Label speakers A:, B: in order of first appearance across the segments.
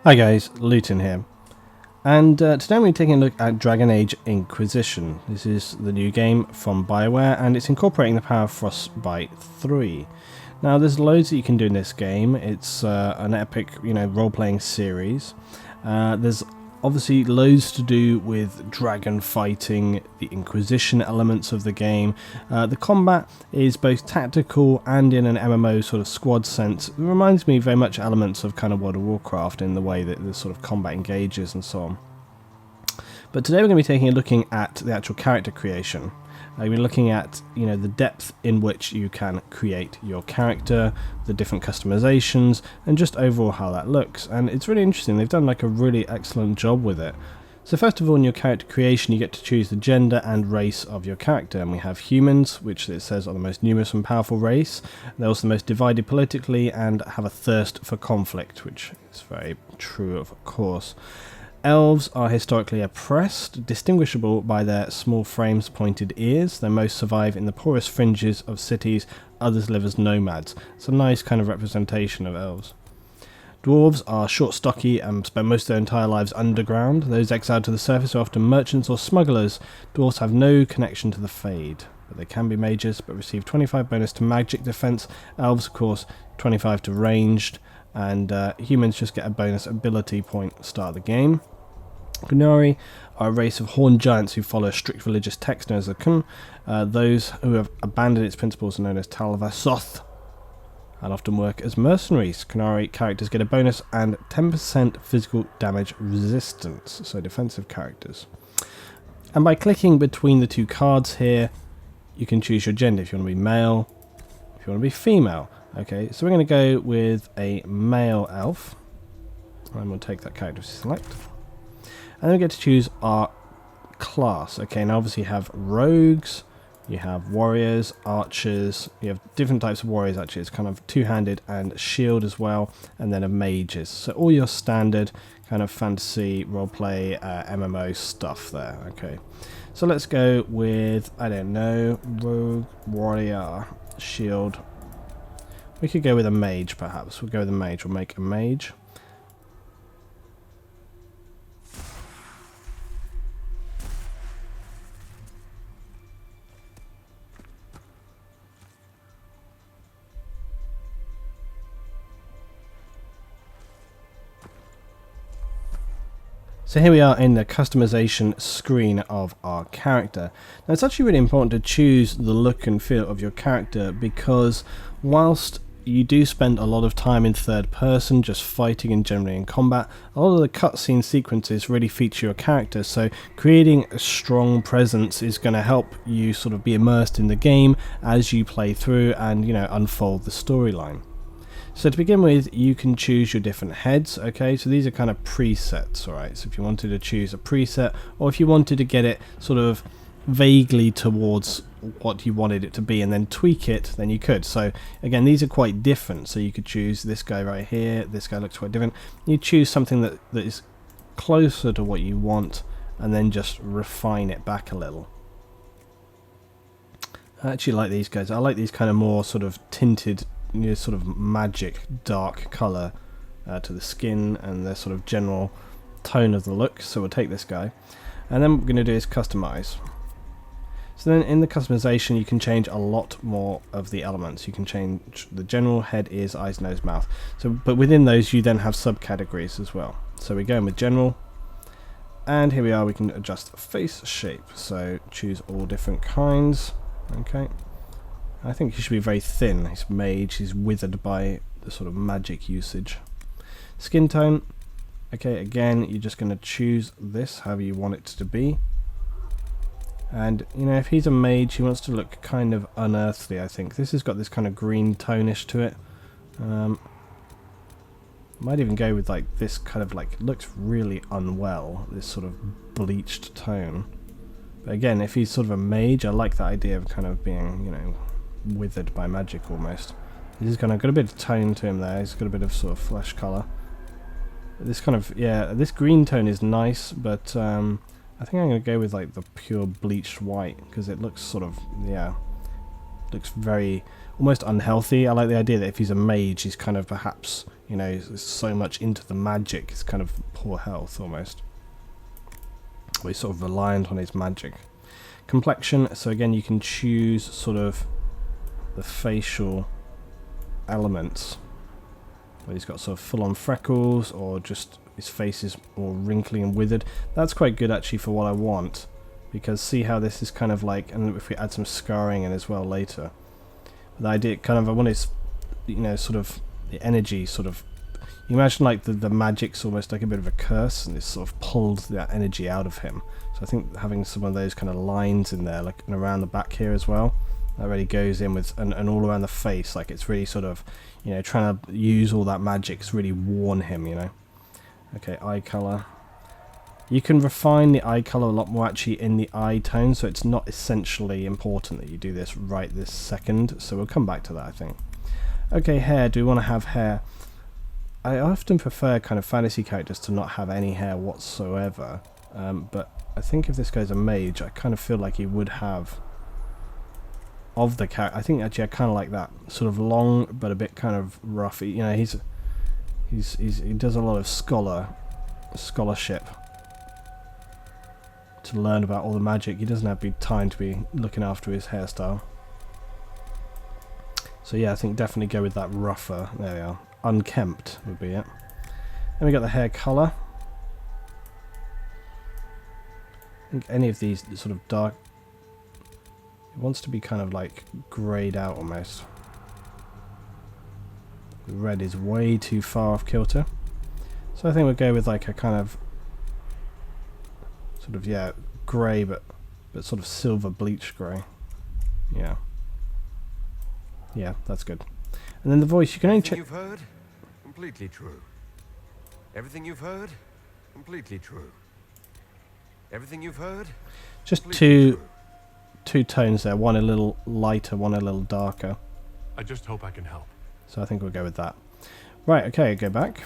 A: Hi guys, Luton here, and today we're taking a look at Dragon Age Inquisition. This is the new game from BioWare, and it's incorporating the power of Frostbite 3. Now there's loads that you can do in this game. It's an epic, role-playing series. There's obviously loads to do with dragon fighting, the Inquisition elements of the game. The combat is both tactical and in an MMO sort of squad sense. It reminds me very much elements of kind of World of Warcraft in the way that the sort of combat engages and so on. But today we're going to be taking a looking at the actual character creation. We're looking at the depth in which you can create your character, the different customizations, and just overall how that looks. And it's really interesting. They've done like a really excellent job with it. So first of all, in your character creation, you get to choose the gender and race of your character. And we have humans, which it says are the most numerous and powerful race. They're also the most divided politically and have a thirst for conflict, which is very true, of course. Elves are historically oppressed, distinguishable by their small frames, pointed ears. They most survive in the poorest fringes of cities, others live as nomads. It's a nice kind of representation of elves. Dwarves are short, stocky, and spend most of their entire lives underground. Those exiled to the surface are often merchants or smugglers. Dwarves have no connection to the Fade, but they can be mages, but receive 25 bonus to magic defense. Elves, of course, 25 to ranged, and humans just get a bonus ability point at the start of the game. Qunari are a race of horned giants who follow a strict religious text known as the Kun. Those who have abandoned its principles are known as Talvasoth and often work as mercenaries. Qunari characters get a bonus and 10% physical damage resistance, so defensive characters. And by clicking between the two cards here, you can choose your gender if you want to be male, if you want to be female. Okay, so we're going to go with a male elf, and we'll take that character to select. And then we get to choose our class. Okay, now obviously you have rogues, you have warriors, archers, you have different types of warriors actually. It's kind of two-handed and shield as well, and then a mages. So all your standard kind of fantasy, roleplay, MMO stuff there. Okay, so let's go with, I don't know, rogue, warrior, shield. We could go with a mage perhaps. We'll go with a mage. We'll make a mage. So here we are in the customization screen of our character. Now it's actually really important to choose the look and feel of your character, because whilst you do spend a lot of time in third person just fighting and generally in combat, a lot of the cutscene sequences really feature your character, so creating a strong presence is going to help you sort of be immersed in the game as you play through and unfold the storyline. So to begin with, you can choose your different heads. Okay, so these are kind of presets. Alright, so if you wanted to choose a preset, or if you wanted to get it sort of vaguely towards what you wanted it to be and then tweak it, then you could. So again, these are quite different, so you could choose this guy right here. This guy looks quite different. You choose something that is closer to what you want and then just refine it back a little. I actually like these guys. I like these kind of more sort of tinted, sort of magic dark colour to the skin and the sort of general tone of the look. So we'll take this guy, and then what we're going to do is customize. So then in the customization, you can change a lot more of the elements. You can change the general head, ears, eyes, nose, mouth. So, but within those, you then have subcategories as well. So we're going with general, and here we are. We can adjust face shape. So choose all different kinds. Okay. I think he should be very thin. He's mage, he's withered by the sort of magic usage. Skin tone. Okay, again, you're just going to choose this however you want it to be. And, if he's a mage, he wants to look kind of unearthly, I think. This has got this kind of green tonish to it. Might even go with, like, this kind of, like, looks really unwell, this sort of bleached tone. But again, if he's sort of a mage, I like that idea of kind of being, withered by magic almost. He's got a bit of tone to him there. He's got a bit of sort of flesh colour. This kind of, this green tone is nice, but I think I'm going to go with like the pure bleached white, because it looks sort of, looks very almost unhealthy. I like the idea that if he's a mage, he's kind of perhaps, you know, he's so much into the magic, it's kind of poor health almost. But he's sort of reliant on his magic. Complexion, so again you can choose sort of the facial elements. Where he's got sort of full-on freckles, or just his face is more wrinkly and withered. That's quite good actually for what I want, because see how this is kind of like, and if we add some scarring in as well later. The idea kind of, I want his, you know, sort of the energy sort of, you imagine like the magic's almost like a bit of a curse, and it's sort of pulled that energy out of him. So I think having some of those kind of lines in there, like and around the back here as well, that really goes in with, and all around the face, like it's really sort of, you know, trying to use all that magic. It's really worn him, you know. Okay, eye colour. You can refine the eye colour a lot more actually in the eye tone, so it's not essentially important that you do this right this second, so we'll come back to that, I think. Okay, hair. Do we want to have hair? I often prefer kind of fantasy characters to not have any hair whatsoever, but I think if this guy's a mage, I kind of feel like he would have of the character. I think actually I kind of like that sort of long but a bit kind of rough. You know, he does a lot of scholarship to learn about all the magic. He doesn't have time to be looking after his hairstyle. So yeah, I think definitely go with that rougher. There we are. Unkempt would be it. Then we got the hair colour. I think any of these sort of dark, it wants to be kind of like greyed out almost. The red is way too far off kilter. So I think we'll go with like a kind of sort of, yeah, grey but sort of silver bleach grey. Yeah. Yeah, that's good. And then the voice, you can only check.
B: Everything you've heard, completely true. Everything you've heard, completely true. Everything you've heard,
A: just two tones there, one a little lighter, one a little darker.
C: I just hope I can help.
A: So I think we'll go with that. Right, okay, go back.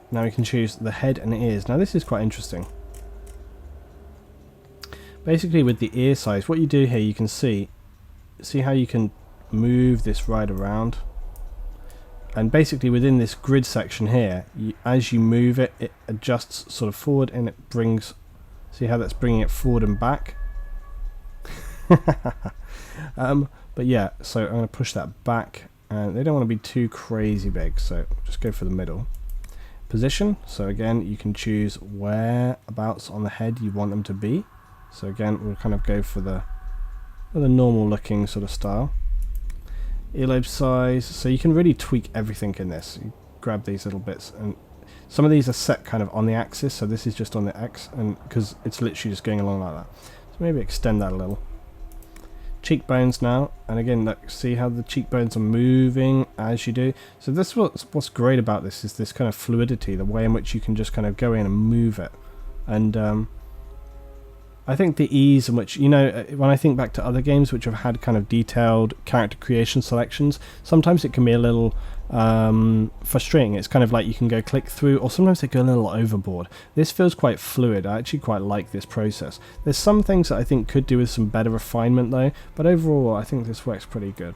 A: Now we can choose the head and ears. Now this is quite interesting. Basically with the ear size, what you do here, you can see how you can move this right around. And basically within this grid section here, as you move it, it adjusts sort of forward, and it brings, see how that's bringing it forward and back? But yeah, so I'm going to push that back, and they don't want to be too crazy big, so just go for the middle. Position, so again you can choose whereabouts on the head you want them to be. So again we'll kind of go for the normal looking sort of style. Earlobe size, so you can really tweak everything in this. You grab these little bits, and some of these are set kind of on the axis, so this is just on the X, and because it's literally just going along like that. So maybe extend that a little. Cheekbones now, and again, look, see how the cheekbones are moving as you do. So this what's great about this is this kind of fluidity, the way in which you can just kind of go in and move it. And I think the ease in which, you know, when I think back to other games which have had kind of detailed character creation selections, sometimes it can be a little frustrating. It's kind of like you can go click through, or sometimes they go a little overboard. This feels quite fluid. I actually quite like this process. There's some things that I think could do with some better refinement though, but overall I think this works pretty good.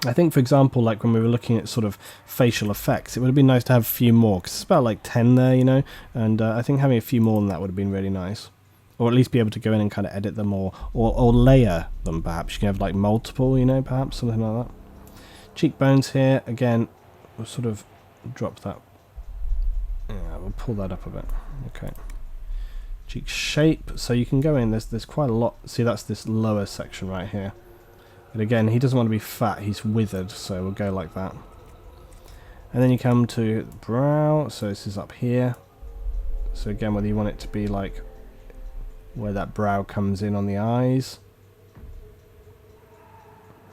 A: I think, for example, like when we were looking at sort of facial effects, it would have been nice to have a few more, because it's about like 10 there, you know, and I think having a few more than that would have been really nice. Or at least be able to go in and kind of edit them, or layer them perhaps. You can have like multiple, you know, perhaps, something like that. Cheekbones here, again, we'll sort of drop that. Yeah, we'll pull that up a bit. Okay. Cheek shape, so you can go in, there's quite a lot. See, that's this lower section right here. But again, he doesn't want to be fat, he's withered, so we'll go like that. And then you come to the brow, so this is up here. So again, whether you want it to be like where that brow comes in on the eyes.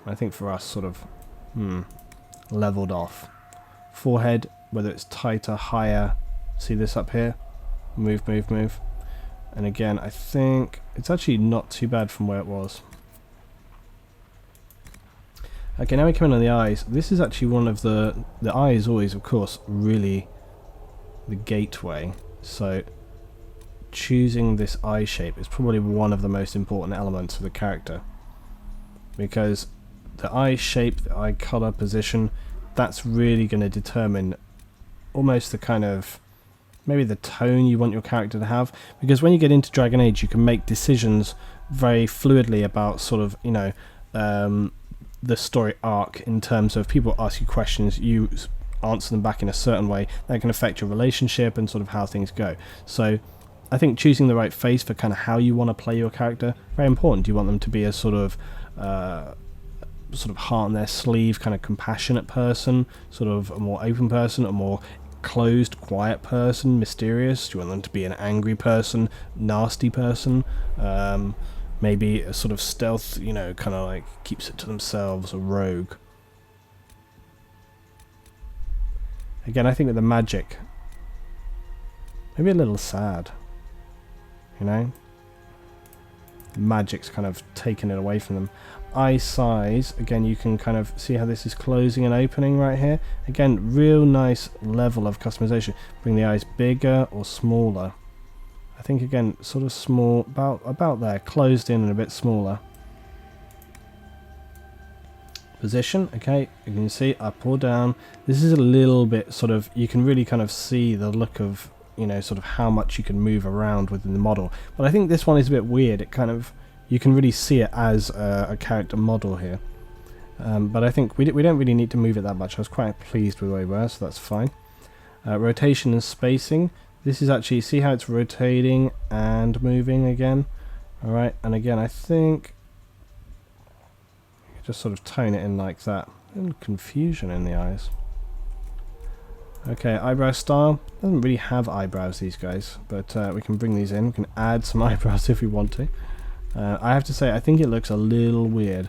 A: I think for us, sort of, leveled off. Forehead, whether it's tighter, higher. See this up here? Move, move, move. And again, I think it's actually not too bad from where it was. Okay, now we come in on the eyes. This is actually one of the eye is always, of course, really the gateway. So choosing this eye shape is probably one of the most important elements of the character, because the eye shape, the eye color, position that's really going to determine almost the kind of, maybe the tone you want your character to have, because when you get into Dragon Age you can make decisions very fluidly about sort of, you know, the story arc, in terms of people ask you questions, you answer them back in a certain way that can affect your relationship and sort of how things go. So I think choosing the right face for kind of how you want to play your character, very important. Do you want them to be a sort of heart on their sleeve, kind of compassionate person, sort of a more open person, a more closed, quiet person, mysterious? Do you want them to be an angry person, nasty person, maybe a sort of stealth, you know, kind of like keeps it to themselves, a rogue? Again, I think with the magic, maybe a little sad, you know? Magic's kind of taken it away from them. Eye size, again, you can kind of see how this is closing and opening right here. Again, real nice level of customization. Bring the eyes bigger or smaller. I think, again, sort of small, about there, closed in and a bit smaller. Position, okay, you can see up or down. This is a little bit sort of, you can really kind of see the look of, you know, sort of how much you can move around within the model. But I think this one is a bit weird. It kind of, you can really see it as a character model here. But I think we don't really need to move it that much. I was quite pleased with the way we were, so that's fine. Rotation and spacing. This is actually, see how it's rotating and moving again? Alright, and again, I think just sort of tone it in like that. A little confusion in the eyes. Okay, eyebrow style. Doesn't really have eyebrows, these guys, but we can bring these in. We can add some eyebrows if we want to. I have to say, I think it looks a little weird.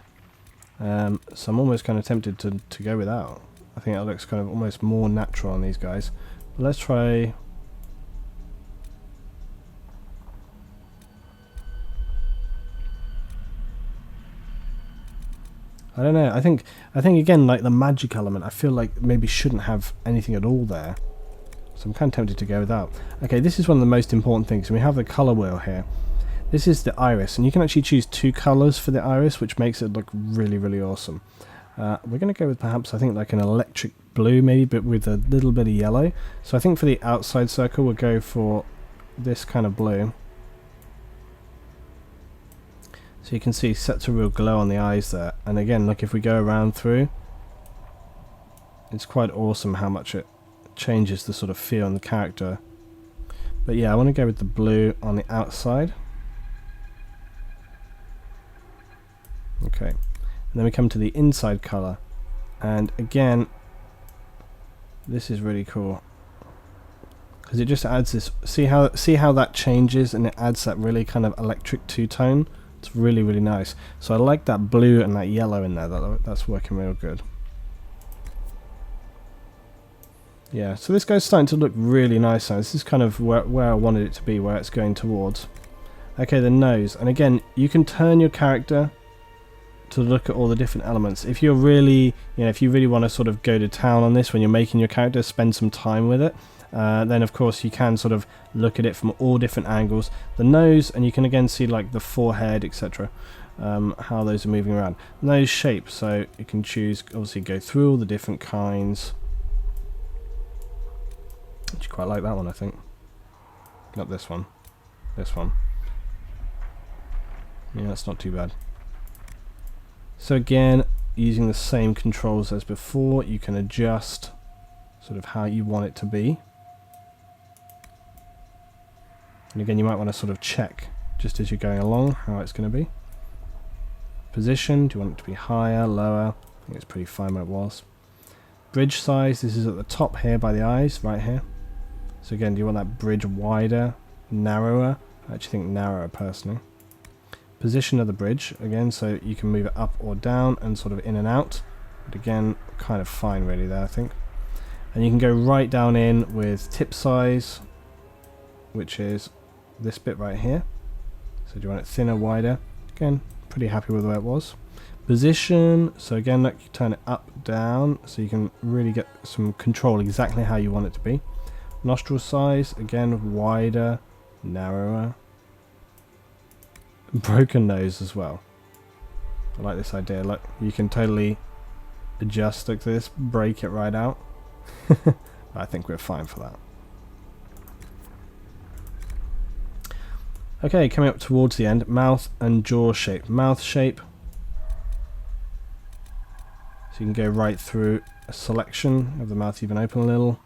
A: So I'm almost kind of tempted to go without. I think it looks kind of almost more natural on these guys. But let's try. I don't know. I think again, like the magic element, I feel like maybe shouldn't have anything at all there. So I'm kind of tempted to go without. Okay, this is one of the most important things. We have the color wheel here. This is the iris, and you can actually choose 2 colors for the iris, which makes it look really, really awesome. We're going to go with perhaps, I think, like an electric blue, maybe, but with a little bit of yellow. So I think for the outside circle, we'll go for this kind of blue. So you can see it sets a real glow on the eyes there. And again, look, if we go around through, it's quite awesome how much it changes the sort of feel on the character. But yeah, I want to go with the blue on the outside. Okay, and then we come to the inside color. And again, this is really cool, because it just adds this, see how that changes, and it adds that really kind of electric two-tone. It's really, really nice. So I like that blue and that yellow in there. That's working real good. Yeah, so this guy's starting to look really nice now. This is kind of where I wanted it to be, where it's going towards. Okay, the nose. And again, you can turn your character to look at all the different elements. If you're really, you know, if you really want to sort of go to town on this when you're making your character, spend some time with it, then of course you can sort of look at it from all different angles. The nose, and you can again see like the forehead, etc. How those are moving around. Nose shape, so you can choose, obviously go through all the different kinds. Actually quite like that one, I think. Not this one. This one. Yeah, that's not too bad. So again, using the same controls as before, you can adjust sort of how you want it to be. And again, you might want to sort of check just as you're going along how it's going to be. Position, do you want it to be higher, lower? I think it's pretty fine where it was. Bridge size, this is at the top here by the eyes, right here. So again, do you want that bridge wider, narrower? I actually think narrower personally. Position of the bridge, again, so you can move it up or down and sort of in and out. But again, kind of fine really there, I think. And you can go right down in with tip size, which is this bit right here. So do you want it thinner, wider? Again, pretty happy with the way it was. Position, so again, look, you turn it up, down, so you can really get some control exactly how you want it to be. Nostril size, again, wider, narrower. Broken nose as well. I like this idea. Look, you can totally adjust like this, break it right out. I think we're fine for that. Okay, coming up towards the end, mouth and jaw shape. Mouth shape. So you can go right through a selection of the mouth, even open a little.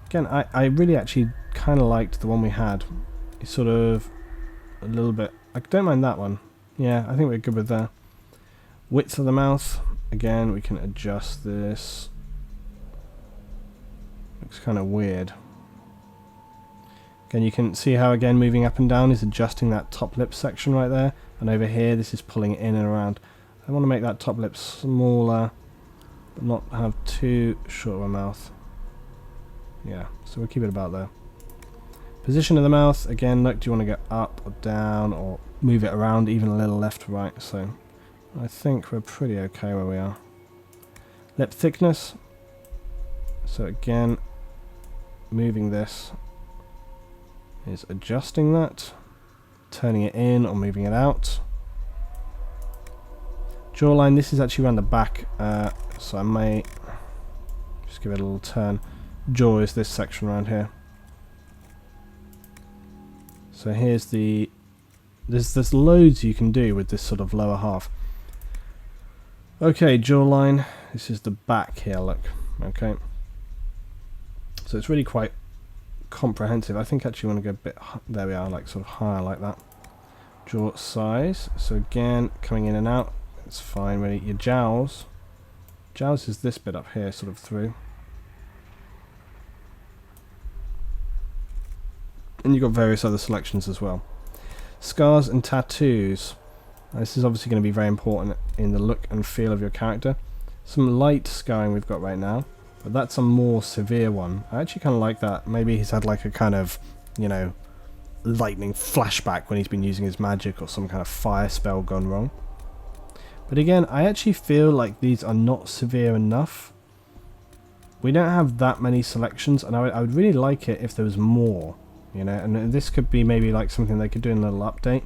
A: Again, I really actually kind of liked the one we had. It's sort of a little bit... I don't mind that one. Yeah, I think we're good with that. Width of the mouth. Again, we can adjust this. Looks kind of weird. Again, you can see how, again, moving up and down is adjusting that top lip section right there. And over here, this is pulling it in and around. I want to make that top lip smaller, but not have too short of a mouth. Yeah, so we'll keep it about there. Position of the mouth, again, look, do you want to go up or down or move it around even a little left or right? So I think we're pretty okay where we are. Lip thickness. So again, moving this is adjusting that, turning it in or moving it out. Jawline, this is actually around the back, so I may just give it a little turn. Jaw is this section around here. So here's the... There's loads you can do with this sort of lower half. Okay, jawline. This is the back here, look. Okay. So it's really quite comprehensive. I think actually want to go a bit... There we are, like sort of higher like that. Jaw size. So again, coming in and out. It's fine, really. Your jowls. Jowls is this bit up here, sort of through. And you've got various other selections as well. Scars and tattoos. Now, this is obviously going to be very important in the look and feel of your character. Some light scarring we've got right now, but that's a more severe one. I actually kind of like that. Maybe he's had like a kind of, you know, lightning flashback when he's been using his magic or some kind of fire spell gone wrong. But again, I actually feel like these are not severe enough. We don't have that many selections, and I would really like it if there was more. You know, and this could be maybe like something they could do in a little update.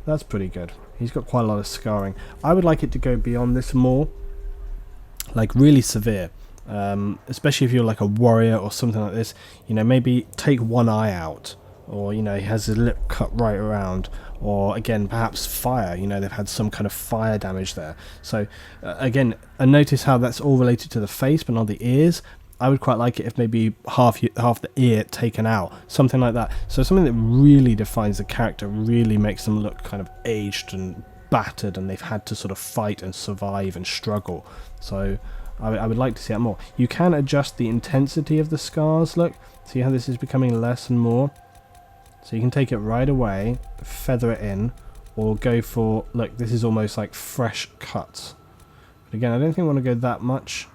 A: That's pretty good. He's got quite a lot of scarring. I would like it to go beyond this more. Like really severe. Especially if you're like a warrior or something like this. You know, maybe take one eye out. Or, you know, he has his lip cut right around. Or, again, perhaps fire. You know, they've had some kind of fire damage there. So, again, and notice how that's all related to the face but not the ears. I would quite like it if maybe half the ear taken out, something like that. So something that really defines the character, really makes them look kind of aged and battered, and they've had to sort of fight and survive and struggle. So I would like to see that more. You can adjust the intensity of the scars, look. See how this is becoming less and more? So you can take it right away, feather it in, or go for, look, this is almost like fresh cuts. But again, I don't think I want to go that much.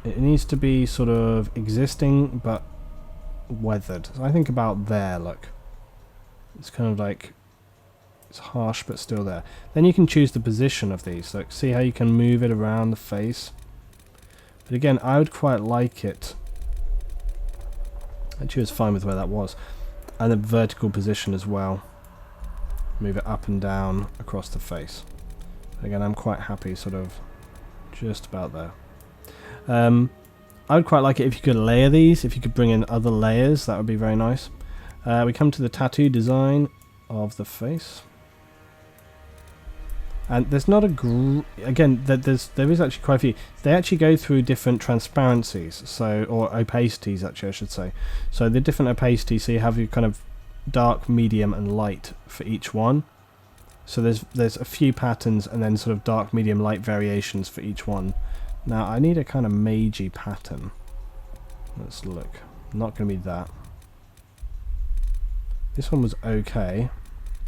A: It needs to be sort of existing, but weathered. So I think about there, look. It's kind of like, it's harsh, but still there. Then you can choose the position of these. Look, see how you can move it around the face. But again, I would quite like it. Actually, I was fine with where that was. And the vertical position as well. Move it up and down across the face. Again, I'm quite happy, sort of, just about there. I would quite like it if you could layer these, if you could bring in other layers, that would be very nice. We come to the tattoo design of the face. And there's not a again, there is actually quite a few. They actually go through different transparencies, so, or opacities actually I should say. So the different opacities, so you have your kind of dark, medium and light for each one. So there's a few patterns and then sort of dark, medium, light variations for each one. Now, I need a kind of magey pattern. Let's look. Not going to be that. This one was okay.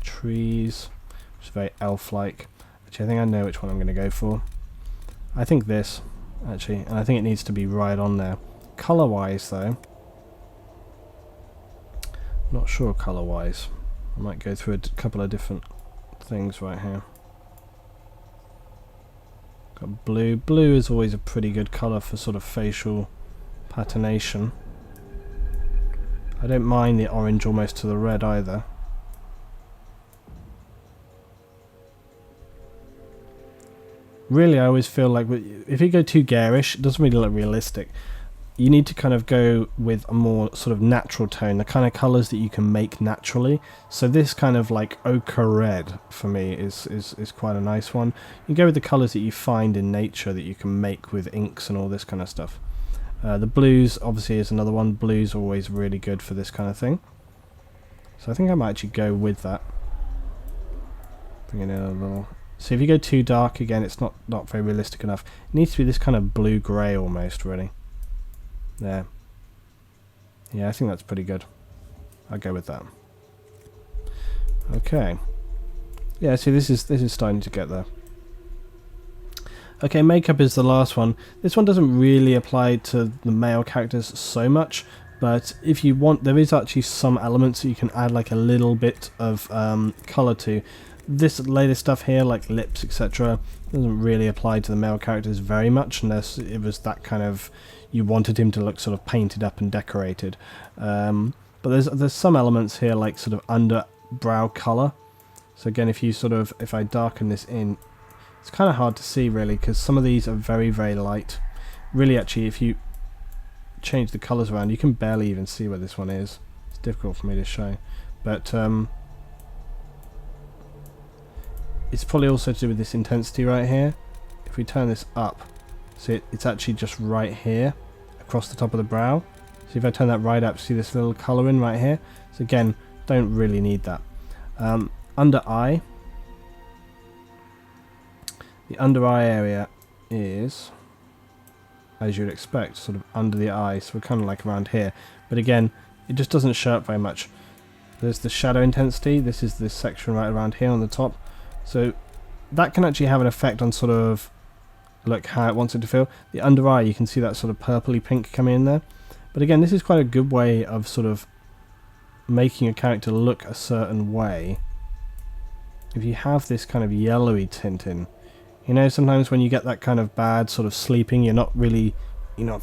A: Trees, which is very elf-like. Actually, I think I know which one I'm going to go for. I think this, actually. And I think it needs to be right on there. Colour-wise, though. Not sure colour-wise. I might go through a couple of different things right here. Got blue. Blue is always a pretty good colour for sort of facial patination. I don't mind the orange almost to the red either. really I always feel like if you go too garish, it doesn't really look realistic. You need to kind of go with a more sort of natural tone, the kind of colours that you can make naturally. So this kind of like ochre red for me is quite a nice one. You go with the colours that you find in nature that you can make with inks and all this kind of stuff. The blues obviously is another one. Blues are always really good for this kind of thing. So I think I might actually go with that. Bring it in a little. So if you go too dark, again, it's not very realistic enough. It needs to be this kind of blue-grey almost, really. There. Yeah, I think that's pretty good. I'll go with that. Okay. Yeah, see, this is starting to get there. Okay, makeup is the last one. This one doesn't really apply to the male characters so much, but if you want, there is actually some elements that you can add like a little bit of colour to. This later stuff here, like lips, etc., doesn't really apply to the male characters very much, unless it was that kind of, you wanted him to look sort of painted up and decorated. But there's some elements here, like sort of underbrow colour. So again, if I darken this in, it's kind of hard to see really, because some of these are very, very light. Really, actually, if you change the colours around, you can barely even see where this one is. It's difficult for me to show, but it's probably also to do with this intensity right here. If we turn this up, see it's actually just right here across the top of the brow. So if I turn that right up, see this little colour in right here. So again, don't really need that. Under eye, the under eye area is, as you'd expect, sort of under the eye, so we're kind of like around here. But again, it just doesn't show up very much. There's the shadow intensity. This is this section right around here on the top. So that can actually have an effect on sort of look how it wants it to feel. The under eye, you can see that sort of purpley pink coming in there. But again, this is quite a good way of sort of making a character look a certain way. If you have this kind of yellowy tint in, you know, sometimes when you get that kind of bad sort of sleeping, you're not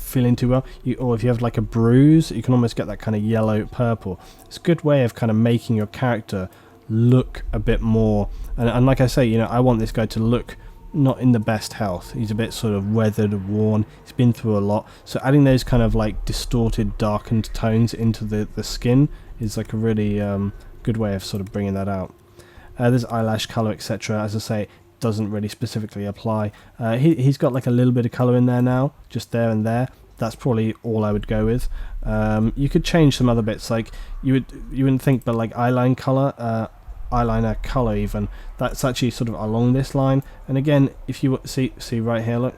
A: feeling too well, or if you have like a bruise, you can almost get that kind of yellow purple. It's a good way of kind of making your character look a bit more, and like I say, you know, I want this guy to look not in the best health. He's a bit sort of weathered, worn, he's been through a lot, so adding those kind of like distorted, darkened tones into the skin is like a really good way of sort of bringing that out. There's eyelash colour, etc. As I say, doesn't really specifically apply. He's got like a little bit of colour in there now, just there and there. That's probably all I would go with. You could change some other bits, like you wouldn't think, but like eyeliner colour even, that's actually sort of along this line. And again, if you see right here, look,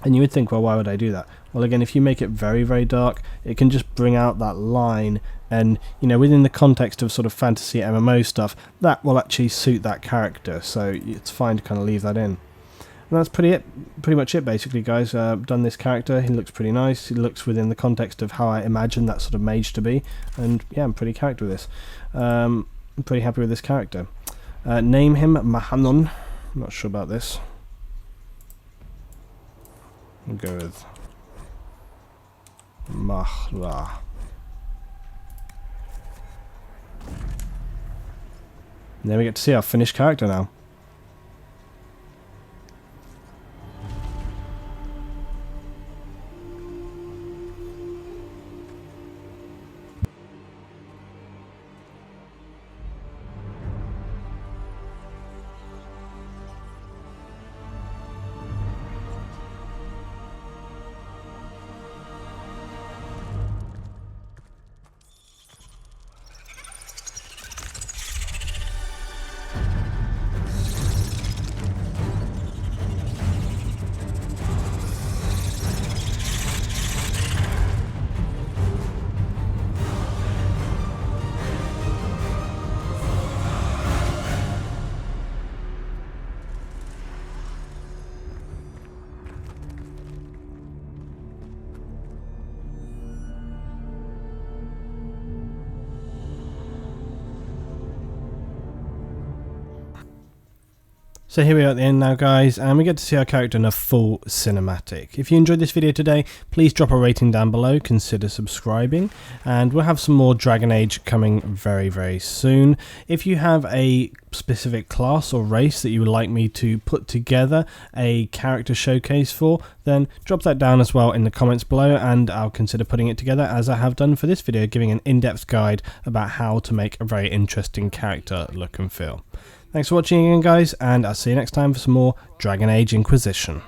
A: and you would think, well, why would I do that? Well, again, if you make it very, very dark, it can just bring out that line, and you know, within the context of sort of fantasy MMO stuff, that will actually suit that character, so it's fine to kind of leave that in. And that's pretty much it basically, guys. Done this character, he looks pretty nice, he looks within the context of how I imagine that sort of mage to be, and yeah, I'm pretty character with this. I'm pretty happy with this character. Name him Mahanon. I'm not sure about this. We'll go with Mahla. And then we get to see our finished character now. So here we are at the end now, guys, and we get to see our character in a full cinematic. If you enjoyed this video today, please drop a rating down below, consider subscribing, and we'll have some more Dragon Age coming very, very soon. If you have a specific class or race that you would like me to put together a character showcase for, then drop that down as well in the comments below, and I'll consider putting it together as I have done for this video, giving an in-depth guide about how to make a very interesting character look and feel. Thanks for watching again, guys, and I'll see you next time for some more Dragon Age Inquisition.